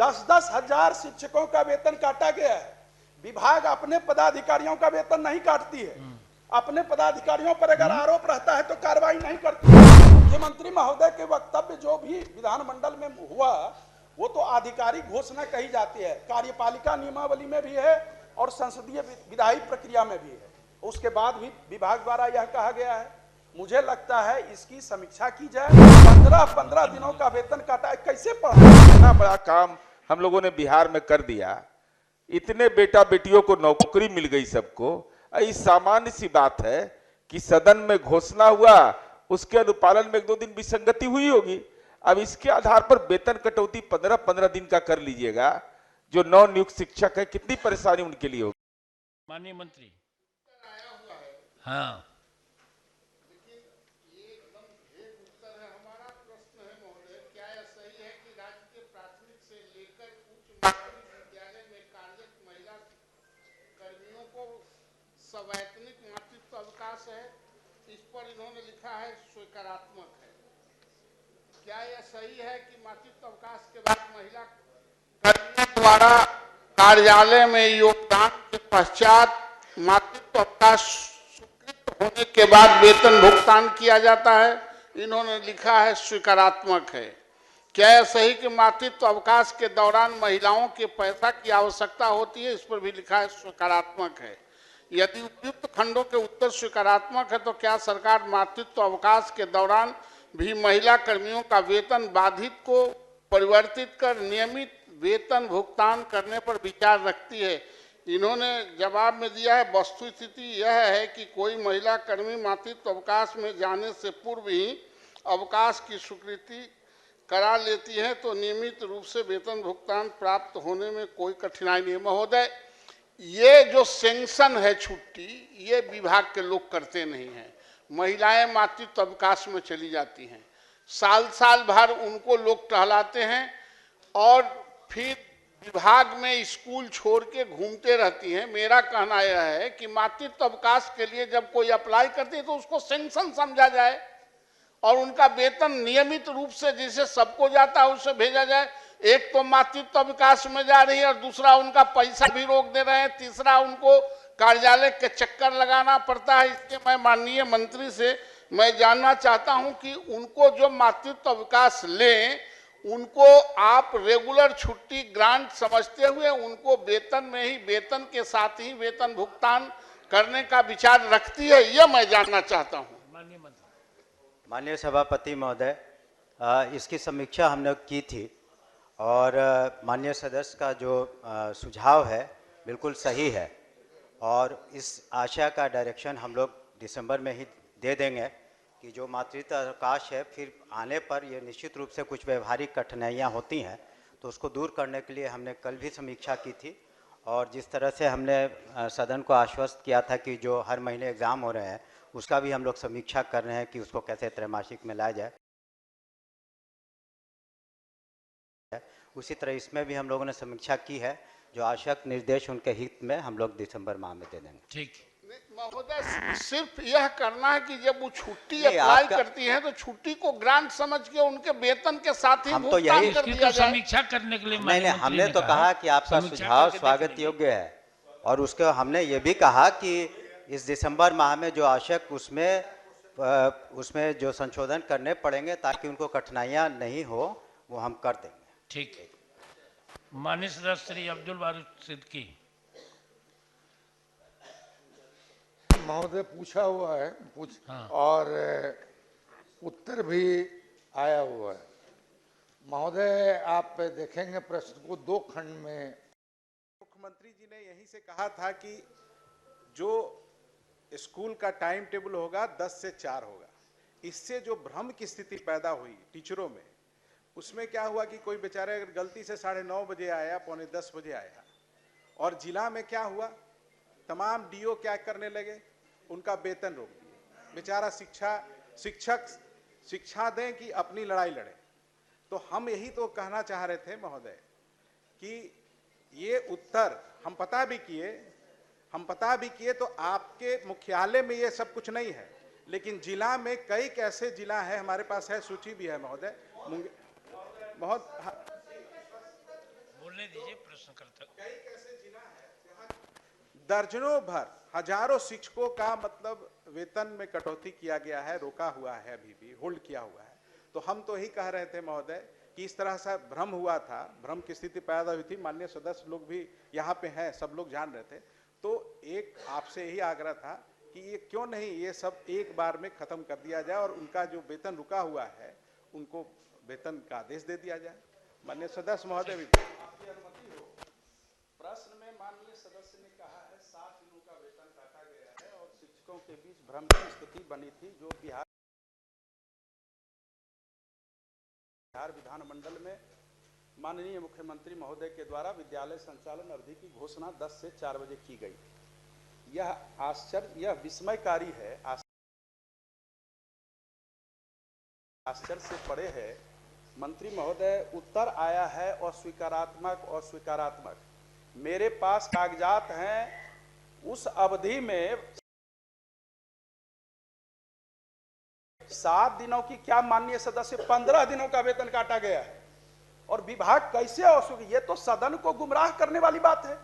10-10 हजार शिक्षकों का वेतन काटा गया है। विभाग अपने पदाधिकारियों का वेतन नहीं काटती है। अपने पदाधिकारियों पर अगर आरोप रहता है तो कार्रवाई नहीं करती है। मुख्यमंत्री महोदय के वक्तव्य जो भी विधानमंडल में हुआ वो तो आधिकारिक घोषणा कही जाती है, कार्यपालिका नियमावली में भी है और संसदीय विधायी प्रक्रिया में भी है। उसके बाद भी विभाग द्वारा यह कहा गया है। मुझे लगता है इसकी समीक्षा की जाए। 15-15 दिनों का वेतन काटा है, कैसे पढ़ा? इतना बड़ा काम हम लोगों ने बिहार में कर दिया, इतने बेटा बेटियों को नौकरी मिल गई सबको। ये सामान्य सी बात है कि सदन में घोषणा हुआ, उसके अनुपालन में 1-2 दिन विसंगति हुई होगी। अब इसके आधार पर वेतन कटौती 15-15 दिन का कर लीजिएगा। जो नव नियुक्त शिक्षक है, कितनी परेशानी उनके लिए होगी। माननीय मंत्री, हाँ सवैतनिक मातृत्व अवकाश है, इस पर इन्होंने लिखा है स्वीकारात्मक है। क्या यह सही है कि मातृत्व अवकाश के बाद महिला कर्मियों द्वारा कार्यालय में योगदान के पश्चात मातृत्व अवकाश स्वीकृत होने के बाद वेतन भुगतान किया जाता है? इन्होंने लिखा है स्वीकारात्मक है। क्या यह सही कि मातृत्व अवकाश के दौरान महिलाओं के पैसा की आवश्यकता होती है? इस पर भी लिखा है स्वीकारात्मक है। यदि उपयुक्त खंडों के उत्तर स्वीकारात्मक है तो क्या सरकार मातृत्व अवकाश के दौरान भी महिला कर्मियों का वेतन बाधित को परिवर्तित कर नियमित वेतन भुगतान करने पर विचार रखती है? इन्होंने जवाब में दिया है वस्तुस्थिति यह है कि कोई महिला कर्मी मातृत्व अवकाश में जाने से पूर्व ही अवकाश की स्वीकृति करा लेती है तो नियमित रूप से वेतन भुगतान प्राप्त होने में कोई कठिनाई नहीं। महोदय, ये जो सेंक्शन है छुट्टी, ये विभाग के लोग करते नहीं हैं। महिलाएं मातृत्व अवकाश में चली जाती हैं, साल भर उनको लोग टहलाते हैं और फिर विभाग में स्कूल छोड़ के घूमते रहती हैं। मेरा कहना यह है कि मातृत्व अवकाश के लिए जब कोई अप्लाई करती है तो उसको सेंक्शन समझा जाए और उनका वेतन नियमित रूप से जैसे सबको जाता है उससे भेजा जाए। एक तो मातृत्व विकास में जा रही है और दूसरा उनका पैसा भी रोक दे रहे हैं, तीसरा उनको कार्यालय के चक्कर लगाना पड़ता है। इसलिए मैं माननीय मंत्री से मैं जानना चाहता हूं कि उनको जो मातृत्व विकास लें उनको आप रेगुलर छुट्टी ग्रांट समझते हुए उनको वेतन में ही वेतन के साथ ही वेतन भुगतान करने का विचार रखती है, यह मैं जानना चाहता हूँ। माननीय मंत्री। माननीय सभापति महोदय, इसकी समीक्षा हमने की थी और माननीय सदस्य का जो सुझाव है बिल्कुल सही है और इस आशय का डायरेक्शन हम लोग दिसंबर में ही दे देंगे कि जो मातृत्व अवकाश है फिर आने पर ये निश्चित रूप से कुछ व्यवहारिक कठिनाइयाँ होती हैं तो उसको दूर करने के लिए हमने कल भी समीक्षा की थी और जिस तरह से हमने सदन को आश्वस्त किया था कि जो हर महीने एग्ज़ाम हो रहे हैं उसका भी हम लोग समीक्षा कर रहे हैं कि उसको कैसे त्रैमासिक में लाया जाए। उसी तरह इसमें भी हम लोगों ने समीक्षा की है, जो आवश्यक निर्देश उनके हित में हम लोग दिसंबर माह में दे देंगे। ठीक। महोदय, सिर्फ यह करना है कि जब वो छुट्टी अप्लाई करती हैं तो छुट्टी को ग्रांट समझ के उनके वेतन के साथ ही हम तो यही कर दिया जाए। समीक्षा करने के लिए नहीं, हमने तो कहा कि आपका सुझाव स्वागत योग्य है और उसके हमने ये भी कहा कि इस दिसंबर माह में जो आवश्यक उसमें जो संशोधन करने पड़ेंगे ताकि उनको कठिनाइयाँ नहीं हो वो हम कर देंगे। ठीक है। माननीय सदस्य श्री अब्दुल बारी सिद्दीकी महोदय पूछा हुआ है हाँ। और उत्तर भी आया हुआ है। महोदय, आप देखेंगे प्रश्न को 2 खंड में। मुख्यमंत्री जी ने यहीं से कहा था कि जो स्कूल का टाइम टेबल होगा 10 से 4 होगा। इससे जो भ्रम की स्थिति पैदा हुई टीचरों में, उसमें क्या हुआ कि कोई बेचारे अगर गलती से 9:30 बजे आया, 9:45 बजे आया और जिला में क्या हुआ, तमाम डीओ क्या करने लगे, उनका वेतन रोक दिए। बेचारा शिक्षक शिक्षा दें कि अपनी लड़ाई लड़े। तो हम यही तो कहना चाह रहे थे महोदय कि ये उत्तर हम पता भी किए तो आपके मुख्यालय में ये सब कुछ नहीं है, लेकिन जिला में कई कैसे जिला है, हमारे पास है, सूची भी है महोदय। बहुत करने दीजिए प्रश्नकर्ता को। दर्जनों भर हजारों शिक्षकों का मतलब वेतन में कटौती किया गया है, रोका हुआ है, अभी भी होल्ड किया हुआ है। तो हम तो ही कह रहे थे महोदय कि इस तरह से भ्रम हुआ था, भ्रम की स्थिति पैदा हुई थी, माननीय सदस्य लोग भी यहाँ पे हैं, सब लोग जान रहे थे। तो एक आपसे यही आग्रह था कि ये क्यों नहीं ये सब एक बार में खत्म कर दिया जाए और उनका जो वेतन रुका हुआ है उनको वेतन का आदेश दे दिया जाए। माननीय सदस्य महोदय भी आपकी अनुमति हो, प्रश्न में माननीय सदस्य ने कहा है 7 दिनों का वेतन काटा गया है और शिक्षकों के बीच भ्रम की स्थिति बनी थी, जो बिहार विधानमंडल में माननीय मुख्यमंत्री महोदय के द्वारा विद्यालय संचालन अवधि की घोषणा 10 से 4 बजे की गई। यह आश्चर्य, यह विस्मयकारी है, आश्चर्य से परे है। मंत्री महोदय, उत्तर आया है अस्वीकारात्मक अस्वीकारात्मक। मेरे पास कागजात हैं, उस अवधि में 7 दिनों की क्या माननीय सदस्य 15 दिनों का वेतन काटा गया है। और विभाग कैसे अस्वीकार, ये तो सदन को गुमराह करने वाली बात है।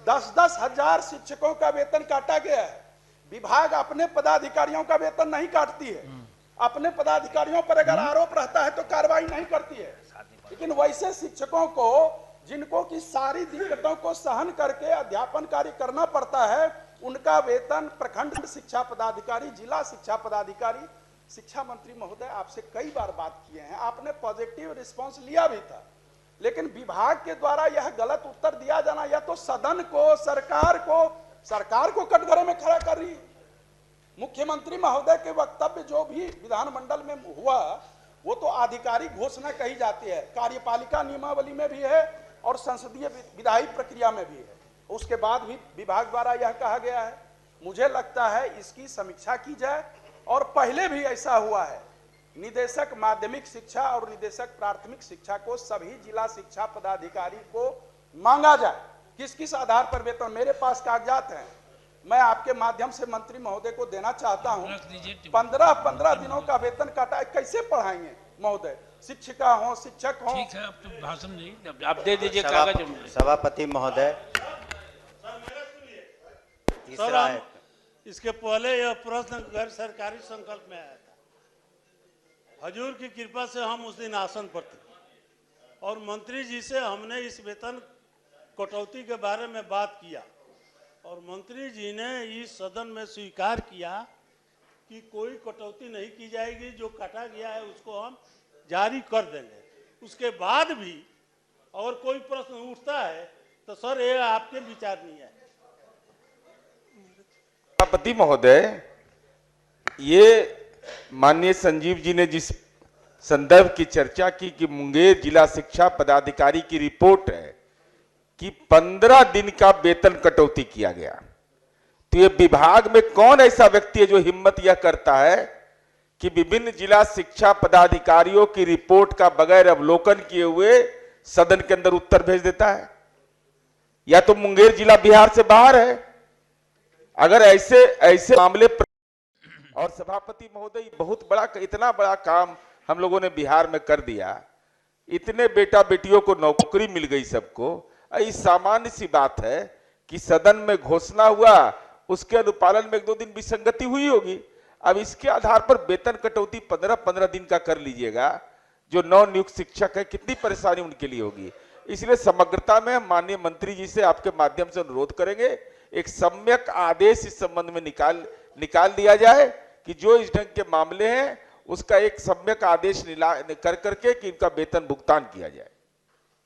10-10 हजार शिक्षकों का वेतन काटा गया है। विभाग अपने पदाधिकारियों का वेतन नहीं काटती है, अपने पदाधिकारियों पर अगर आरोप रहता है तो कार्रवाई नहीं करती है। लेकिन वैसे शिक्षकों को जिनको की सारी दिक्कतों को सहन करके अध्यापन कार्य करना पड़ता है, उनका वेतन प्रखंड शिक्षा पदाधिकारी, जिला शिक्षा पदाधिकारी, शिक्षा मंत्री महोदय आपसे कई बार बात किए हैं, आपने पॉजिटिव रिस्पांस लिया भी था। लेकिन विभाग के द्वारा यह गलत उत्तर दिया जाना, यह तो सदन को, सरकार को कटघरे में खड़ा कर रही है। मुख्यमंत्री महोदय के वक्तव्य जो भी विधानमंडल में हुआ वो तो आधिकारिक घोषणा कही जाती है, कार्यपालिका नियमावली में भी है और संसदीय विधायी प्रक्रिया में भी है। उसके बाद भी विभाग द्वारा यह कहा गया है। मुझे लगता है इसकी समीक्षा की जाए। और पहले भी ऐसा हुआ है, निदेशक माध्यमिक शिक्षा और निदेशक प्राथमिक शिक्षा को सभी जिला शिक्षा पदाधिकारी को मांगा जाए किस किस आधार पर वेतन। मेरे पास कागजात हैं, मैं आपके माध्यम से मंत्री महोदय को देना चाहता हूं। 15-15 दिनों का वेतन काटा है, कैसे पढ़ाएंगे महोदय? शिक्षिका हो, शिक्षक हो। ठीक है, अब तो भाषण नहीं, आप दे दीजिए कागज। सभापति महोदय, तीसरा है। इसके पहले यह प्रश्न गैर सरकारी संकल्प में आया था। हजूर की कृपा से हम उस दिन आसन पर थे और मंत्री जी से हमने इस वेतन कटौती के बारे में बात किया और मंत्री जी ने इस सदन में स्वीकार किया कि कोई कटौती नहीं की जाएगी, जो काटा गया है उसको हम जारी कर देंगे। उसके बाद भी और कोई प्रश्न उठता है तो सर ये आपके विचारणीय है। सभापति महोदय, ये माननीय संजीव जी ने जिस संदर्भ की चर्चा की कि मुंगेर जिला शिक्षा पदाधिकारी की रिपोर्ट है कि 15 दिन का वेतन कटौती किया गया, तो ये विभाग में कौन ऐसा व्यक्ति है जो हिम्मत यह करता है कि विभिन्न जिला शिक्षा पदाधिकारियों की रिपोर्ट का बगैर अवलोकन किए हुए सदन के अंदर उत्तर भेज देता है? या तो मुंगेर जिला बिहार से बाहर है। अगर ऐसे मामले और सभापति महोदय, बहुत बड़ा, इतना बड़ा काम हम लोगों ने बिहार में कर दिया, इतने बेटा बेटियों को नौकरी मिल गई सबको। इस सामान्य सी बात है कि सदन में घोषणा हुआ, उसके अनुपालन में 1-2 दिन विसंगति हुई होगी। अब इसके आधार पर वेतन कटौती 15-15 दिन का कर लीजिएगा, जो नव नियुक्त शिक्षक है, कितनी परेशानी उनके लिए होगी। इसलिए समग्रता में माननीय मंत्री जी से आपके माध्यम से अनुरोध करेंगे, एक सम्यक आदेश इस संबंध में निकाल दिया जाए कि जो इस ढंग के मामले हैं उसका एक सम्यक आदेश कर करके कि इनका वेतन भुगतान किया जाए।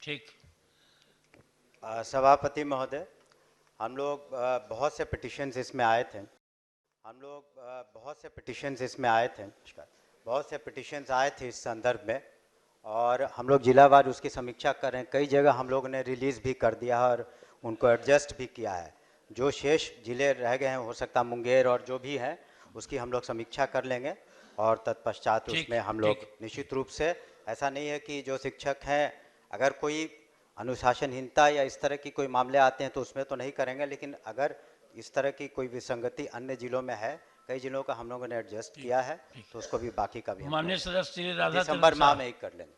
ठीक। सभापति महोदय, हम लोग बहुत से पिटिशंस इसमें आए थे, बहुत से पिटिशंस आए थे इस संदर्भ में और हम लोग जिलावार उसकी समीक्षा कर रहे हैं। कई जगह हम लोगों ने रिलीज़ भी कर दिया और उनको एडजस्ट भी किया है। जो शेष जिले रह गए हैं, हो सकता मुंगेर और जो भी है, उसकी हम लोग समीक्षा कर लेंगे और तत्पश्चात उसमें हम लोग निश्चित रूप से, ऐसा नहीं है कि जो शिक्षक हैं अगर कोई अनुशासनहीनता या इस तरह की कोई मामले आते हैं तो उसमें तो नहीं करेंगे, लेकिन अगर इस तरह की कोई विसंगति अन्य जिलों में है, कई जिलों का हम लोगों ने एडजस्ट किया है, तो उसको भी बाकी का भी माननीय सदस्य राधा दिसंबर माह में ही कर लेंगे।